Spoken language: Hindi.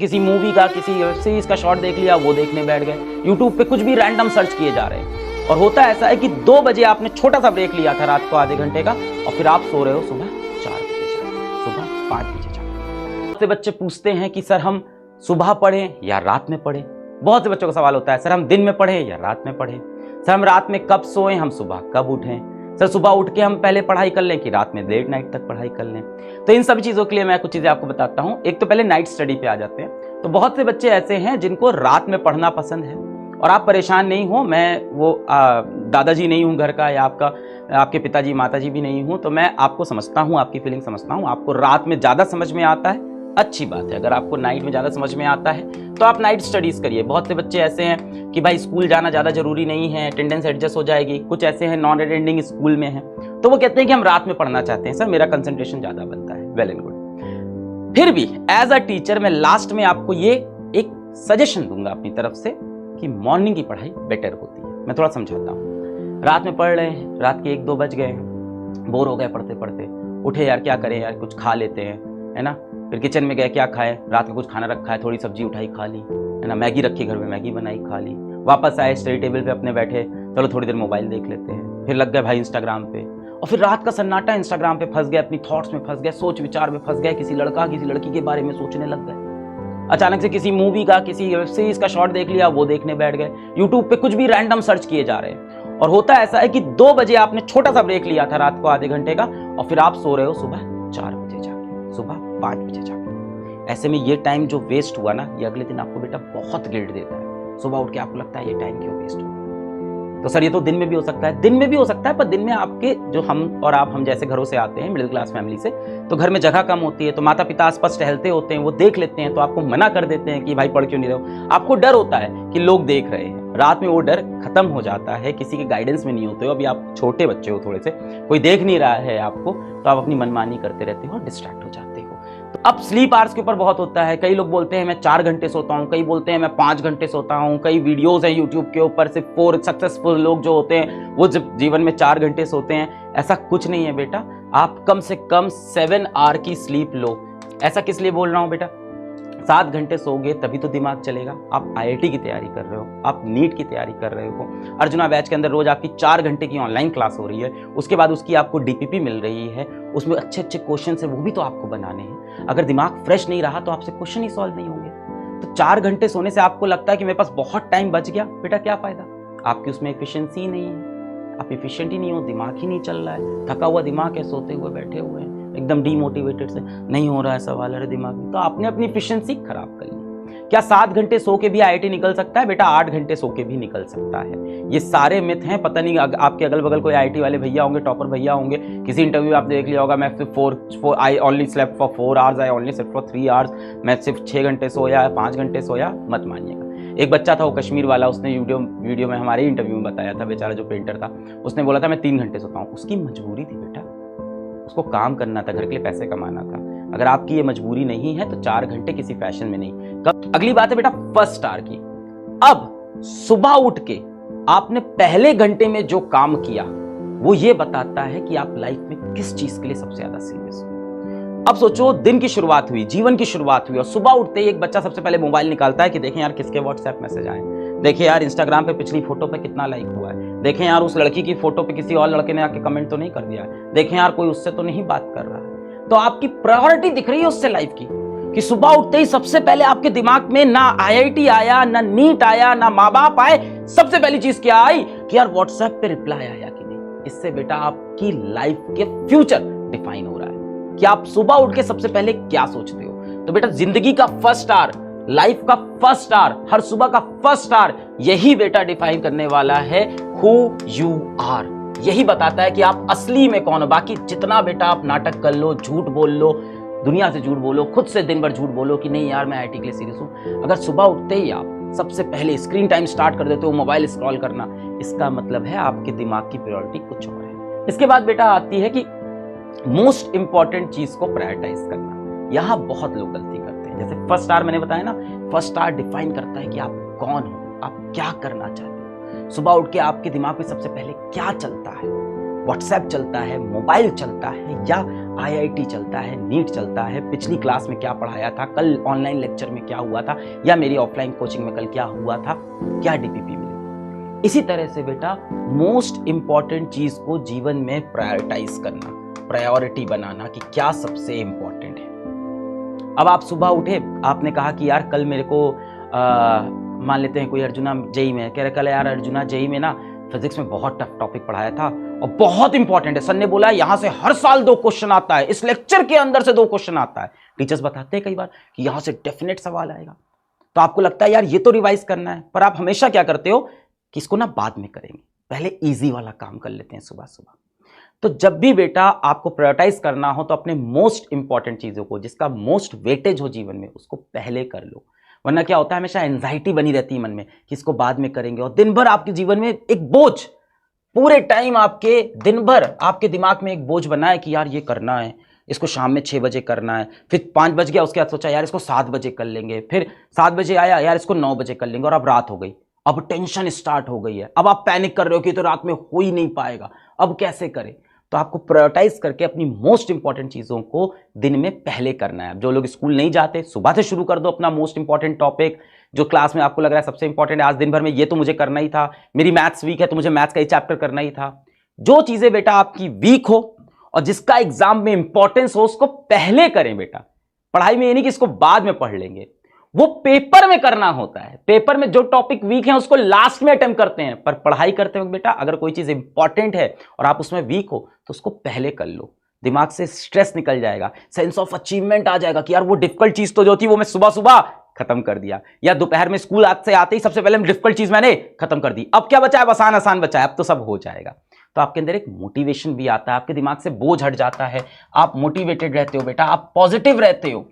किसी मूवी का, किसी वेब सीरीज का शॉर्ट देख लिया, वो देखने बैठ गए। यूट्यूब पे कुछ भी रैंडम सर्च किए जा रहे हैं। और होता ऐसा है कि 2 बजे आपने छोटा सा ब्रेक लिया था रात को आधे घंटे का, और फिर आप सो रहे हो सुबह 4 बजे जाके, सुबह 5 बजे जाके। बहुत से बच्चे पूछते हैं कि सर हम सुबह पढ़ें या रात में पढ़ें। बहुत से बच्चों का सवाल होता है सर हम दिन में पढ़ें या रात में पढ़ें। सर हम रात में कब सोएं, हम सुबह कब उठें। सर सुबह उठ के हम पहले पढ़ाई कर लें कि रात में लेट नाइट तक पढ़ाई कर लें। तो इन सभी चीज़ों के लिए मैं कुछ चीज़ें आपको बताता हूँ। एक तो पहले नाइट स्टडी पे आ जाते हैं। तो बहुत से बच्चे ऐसे हैं जिनको रात में पढ़ना पसंद है, और आप परेशान नहीं हो, मैं वो दादाजी नहीं हूँ घर का, या आपके पिताजी माताजी भी नहीं हूँ, तो मैं आपको समझता हूँ, आपकी फीलिंग समझता हूँ। आपको रात में ज़्यादा समझ में आता है, अच्छी बात है। अगर आपको नाइट में ज़्यादा समझ में आता है तो आप नाइट स्टडीज़ करिए। बहुत से बच्चे ऐसे हैं कि भाई स्कूल जाना ज़्यादा ज़रूरी नहीं है, अटेंडेंस एडजस्ट हो जाएगी। कुछ ऐसे हैं नॉन अटेंडिंग स्कूल में हैं, तो वो कहते हैं कि हम रात में पढ़ना चाहते हैं, सर मेरा कंसंट्रेशन ज़्यादा बनता है। Well and good. फिर भी एज अ टीचर मैं लास्ट में आपको ये एक सजेशन दूंगा अपनी तरफ से कि मॉर्निंग की पढ़ाई बेटर होती है। मैं थोड़ा समझाता हूँ। रात में पढ़ रहे हैं, रात के 1-2 बज गए, बोर हो गए पढ़ते पढ़ते, उठे यार क्या करें यार, कुछ खा लेते हैं, है ना। फिर किचन में गए, क्या खाए, रात में कुछ खाना रखा है, थोड़ी सब्जी उठाई खा ली, है ना। मैगी रखी घर में, मैगी बनाई खा ली। वापस आए स्टडी टेबल पे अपने बैठे, चलो थोड़ी देर मोबाइल देख लेते हैं। फिर लग गए भाई इंस्टाग्राम पे, और फिर रात का सन्नाटा, इंस्टाग्राम पे फंस गए, अपनी थॉट्स में फंस गए, सोच विचार में फंस गए, किसी लड़का किसी लड़की के बारे में सोचने लग गए। अचानक से किसी मूवी का, किसी वेब सीरीज का शॉर्ट देख लिया, वो देखने बैठ गए। यूट्यूब पे कुछ भी रैंडम सर्च किए जा रहे हैं। और होता ऐसा है कि 2 बजे आपने छोटा सा ब्रेक लिया था रात को आधे घंटे का, और फिर आप सो रहे हो सुबह 4 बजे जाके, सुबह 5 बजे जाके। ऐसे में ये टाइम जो वेस्ट हुआ ना, ये अगले दिन आपको बेटा बहुत गिल्ट देता है। सुबह उठ के आपको लगता है ये टाइम क्यों वेस्ट हुआ। तो सर ये तो दिन में भी हो सकता है, दिन में भी हो सकता है, पर दिन में आपके जो हम और आप, हम जैसे घरों से आते हैं, मिडिल क्लास फैमिली से, तो घर में जगह कम होती है, तो माता पिता आसपास टहलते होते हैं, वो देख लेते हैं, तो आपको मना कर देते हैं कि भाई पढ़ क्यों नहीं रहे हो। आपको डर होता है कि लोग देख रहे हैं। रात में वो डर खत्म हो जाता है, किसी के गाइडेंस में नहीं होते हो। अभी आप छोटे बच्चे हो, थोड़े से कोई देख नहीं रहा है आपको, तो आप अपनी मनमानी करते रहते हो और डिस्ट्रैक्ट हो जाते हो। तो अब स्लीप आवर्स के ऊपर बहुत होता है। कई लोग बोलते हैं मैं 4 घंटे सोता हूँ, कई बोलते हैं मैं 5 घंटे सोता हूँ। कई वीडियोस हैं यूट्यूब के ऊपर, सिर्फ 4 सक्सेसफुल लोग जो होते हैं वो जब जीवन में 4 घंटे सोते हैं। ऐसा कुछ नहीं है बेटा, आप कम से कम 7 आवर की स्लीप लो। ऐसा किस लिए बोल रहा हूँ बेटा, 7 घंटे सोओगे तभी तो दिमाग चलेगा। आप IIT की तैयारी कर रहे हो, आप नीट की तैयारी कर रहे हो, अर्जुना बैच के अंदर रोज आपकी 4 घंटे की ऑनलाइन क्लास हो रही है, उसके बाद उसकी आपको DPP मिल रही है, उसमें अच्छे अच्छे क्वेश्चन है, वो भी तो आपको बनाने हैं। अगर दिमाग फ्रेश नहीं रहा तो आपसे क्वेश्चन ही सॉल्व नहीं होंगे। तो 4 घंटे सोने से आपको लगता है कि मेरे पास बहुत टाइम बच गया, बेटा क्या फायदा, आपकी उसमें एफिशिएंसी नहीं है, आप एफिशिएंट ही नहीं हो, दिमाग ही नहीं चल रहा है, थका हुआ दिमाग है, सोते हुए बैठे हुए हैं, एकदम डीमोटिवेटेड से नहीं हो रहा है सवाल अरे दिमाग में, तो आपने अपनी एफिशिएंसी खराब कर ली। क्या 7 घंटे सो के भी IIT निकल सकता है बेटा? 8 घंटे सो के भी निकल सकता है। ये सारे मिथ हैं। पता नहीं आपके अगल बगल कोई IIT वाले भैया होंगे, टॉपर भैया होंगे, किसी इंटरव्यू आप देख लिया होगा, मैं सिर्फ I only slept for 4 hours, I only slept for 3 hours, मैं सिर्फ 6 घंटे सोया, 5 घंटे सोया। मत मानिएगा। एक बच्चा था वो कश्मीर वाला, उसने वीडियो में हमारे इंटरव्यू में बताया था, बेचारा जो पेंटर था, उसने बोला था मैं 3 घंटे सोता हूँ। उसकी मजबूरी थी बेटा, उसको काम करना था, घर के लिए पैसे कमाना था। अगर आपकी ये मजबूरी नहीं है तो 4 घंटे किसी फैशन में नहीं। अगली बात है बेटा फर्स्ट आवर की। अब सुबह उठ के आपने पहले घंटे में जो काम किया वो ये बताता है कि आप लाइफ में किस चीज के लिए सबसे ज्यादा सीरियस हो। अब सोचो, दिन की शुरुआत हुई, जीवन की शुरुआत हुई, और सुबह उठते ही एक बच्चा सबसे पहले मोबाइल निकालता है कि देखें यार किसके व्हाट्सएप मैसेज आए, देखें यार इंस्टाग्राम पे पिछली फोटो पे कितना लाइक हुआ है, देखें यार उस लड़की की फोटो पे किसी और लड़के ने आके कमेंट तो नहीं कर दिया है, देखें यार कोई उससे तो नहीं बात कर रहा है। तो आपकी प्रायोरिटी दिख रही है उससे लाइफ की, कि सुबह उठते ही सबसे पहले आपके दिमाग में ना IIT आया, ना नीट आया, ना माँ बाप आए, सबसे पहली चीज क्या आई कि यार व्हाट्सएप पे रिप्लाई आया कि नहीं। इससे बेटा आपकी लाइफ के फ्यूचर डिफाइन हो रहा है कि आप सुबह उठ के सबसे पहले क्या सोचते हो। तो बेटा जिंदगी का फर्स्ट आवर, लाइफ का फर्स्ट आवर, हर सुबह का फर्स्ट आवर, यही बेटा डिफाइन करने वाला है हु यू आर। यही बताता है कि आप असली में कौन हो। बाकी जितना बेटा आप नाटक कर लो, झूठ बोल लो, दुनिया से झूठ बोलो, खुद से दिन भर झूठ बोलो कि नहीं यार मैं IIT के लिए सीरियस हूं, अगर सुबह उठते ही आप सबसे पहले स्क्रीन टाइम स्टार्ट कर देते हो मोबाइल स्क्रॉल करना, इसका मतलब है आपके दिमाग की प्रायोरिटी कुछ और है। इसके बाद बेटा आती है कि मोस्ट इंपॉर्टेंट चीज को प्रायोरिटाइज करना। यहां बहुत लोग गलती करते हैं। जैसे फर्स्ट आवर मैंने बताया ना, फर्स्ट आवर डिफाइन करता है कि आप कौन हो, आप क्या करना चाहते हो। सुबह उठ के आपके दिमाग में सबसे पहले क्या चलता है, व्हाट्सएप चलता है, मोबाइल चलता है, या आईआईटी चलता है, नीट चलता है, पिछली क्लास में क्या पढ़ाया था, कल ऑनलाइन लेक्चर में क्या हुआ था, या मेरी ऑफलाइन कोचिंग में कल क्या हुआ था, क्या डीपीपी मिली। इसी तरह से बेटा मोस्ट इंपॉर्टेंट चीज को जीवन में प्रायोरिटाइज करना, प्रायोरिटी बनाना कि क्या सबसे इंपॉर्टेंट है। अब आप सुबह उठे, आपने कहा कि यार कल मेरे को मान लेते हैं कोई अर्जुना जेई में कह रहे, कल यार अर्जुना जेई में ना फिजिक्स में बहुत टफ टॉपिक पढ़ाया था और बहुत इंपॉर्टेंट है, सर ने बोला यहां से हर साल 2 क्वेश्चन आता है, इस लेक्चर के अंदर से 2 क्वेश्चन आता है। टीचर्स बताते हैं कई बार कि यहां से डेफिनेट सवाल आएगा, तो आपको लगता है यार ये तो रिवाइज करना है, पर आप हमेशा क्या करते हो कि इसको ना बाद में करेंगे, पहले ईजी वाला काम कर लेते हैं सुबह सुबह। तो जब भी बेटा आपको प्रायोरिटाइज करना हो तो अपने मोस्ट इंपॉर्टेंट चीजों को, जिसका मोस्ट वेटेज हो जीवन में, उसको पहले कर लो। वरना क्या होता है, हमेशा एंजाइटी बनी रहती है मन में कि इसको बाद में करेंगे, और दिन भर आपके जीवन में एक बोझ, पूरे टाइम आपके दिन भर आपके दिमाग में एक बोझ बना है कि यार ये करना है, इसको शाम में 6 बजे करना है, फिर 5 बज गया, उसके बाद सोचा यार इसको 7 बजे कर लेंगे, फिर 7 बजे आया यार इसको 9 बजे कर लेंगे, और अब रात हो गई, अब टेंशन स्टार्ट हो गई है, अब आप पैनिक कर रहे हो कि तो रात में हो ही नहीं पाएगा, अब कैसे करें। तो आपको प्रायोरिटाइज करके अपनी मोस्ट इंपॉर्टेंट चीजों को दिन में पहले करना है। जो लोग स्कूल नहीं जाते, सुबह से शुरू कर दो अपना मोस्ट इंपॉर्टेंट टॉपिक, जो क्लास में आपको लग रहा है सबसे इंपॉर्टेंट है, आज दिन भर में ये तो मुझे करना ही था, मेरी मैथ्स वीक है तो मुझे मैथ्स का ही चैप्टर करना ही था। जो चीजें बेटा आपकी वीक हो और जिसका एग्जाम में इंपॉर्टेंस हो, उसको पहले करें बेटा। पढ़ाई में ये नहीं कि इसको बाद में पढ़ लेंगे, वो पेपर में करना होता है। पेपर में जो टॉपिक वीक है उसको लास्ट में अटेम्प्ट करते हैं, पर पढ़ाई करते वक्त बेटा अगर कोई चीज इंपॉर्टेंट है और आप उसमें वीक हो तो उसको पहले कर लो, दिमाग से स्ट्रेस निकल जाएगा, सेंस ऑफ अचीवमेंट आ जाएगा कि यार वो डिफिकल्ट चीज तो जो थी वो मैं सुबह सुबह खत्म कर दिया, या दोपहर में स्कूल से आते ही सबसे पहले डिफिकल्ट चीज मैंने खत्म कर दी, अब क्या बचा है, आसान आसान बचा है, अब तो सब हो जाएगा। तो आपके अंदर एक मोटिवेशन भी आता है, आपके दिमाग से बोझ हट जाता है, आप मोटिवेटेड रहते हो बेटा, आप पॉजिटिव रहते हो।